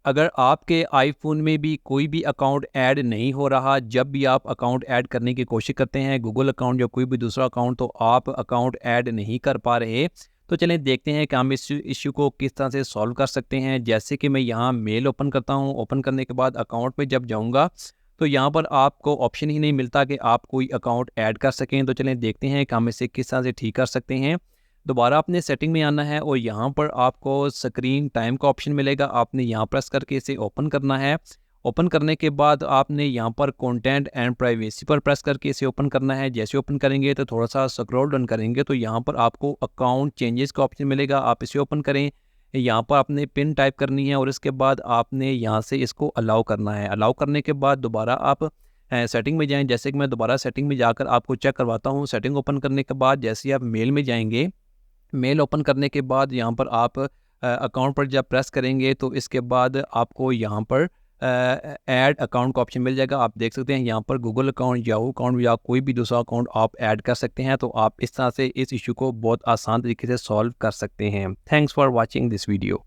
अगर आपके आईफ़ोन में भी कोई भी अकाउंट ऐड नहीं हो रहा, जब भी आप अकाउंट ऐड करने की कोशिश करते हैं, गूगल अकाउंट या कोई भी दूसरा अकाउंट, तो आप अकाउंट ऐड नहीं कर पा रहे, तो चलें देखते हैं कि हम इस इश्यू को किस तरह से सॉल्व कर सकते हैं। जैसे कि मैं यहाँ मेल ओपन करता हूँ, ओपन करने के बाद अकाउंट में जब जाऊँगा, तो यहाँ पर आपको ऑप्शन ही नहीं मिलता कि आप कोई अकाउंट ऐड कर सकें। तो चलें देखते हैं कि हम इसे किस तरह से ठीक कर सकते हैं। दोबारा आपने सेटिंग में आना है और यहाँ पर आपको स्क्रीन टाइम का ऑप्शन मिलेगा, आपने यहाँ प्रेस करके इसे ओपन करना है। ओपन करने के बाद आपने यहाँ पर कंटेंट एंड प्राइवेसी पर प्रेस करके इसे ओपन करना है। जैसे ओपन करेंगे तो थोड़ा सा स्क्रॉल डाउन करेंगे तो यहाँ पर आपको अकाउंट चेंजेस का ऑप्शन मिलेगा, आप इसे ओपन करें। यहाँ पर आपने पिन टाइप करनी है और इसके बाद आपने यहाँ से इसको अलाउ करना है। अलाउ करने के बाद दोबारा आप सेटिंग में जाएँ। जैसे कि मैं दोबारा सेटिंग में जाकर आपको चेक करवाता हूँ। सेटिंग ओपन करने के बाद जैसे ही आप मेल में जाएंगे, मेल ओपन करने के बाद यहाँ पर आप अकाउंट पर जब प्रेस करेंगे तो इसके बाद आपको यहाँ पर ऐड अकाउंट का ऑप्शन मिल जाएगा। आप देख सकते हैं यहाँ पर गूगल अकाउंट, याहू अकाउंट या कोई भी दूसरा अकाउंट आप ऐड कर सकते हैं। तो आप इस तरह से इस इशू को बहुत आसान तरीके से सॉल्व कर सकते हैं। Thanks for watching this video.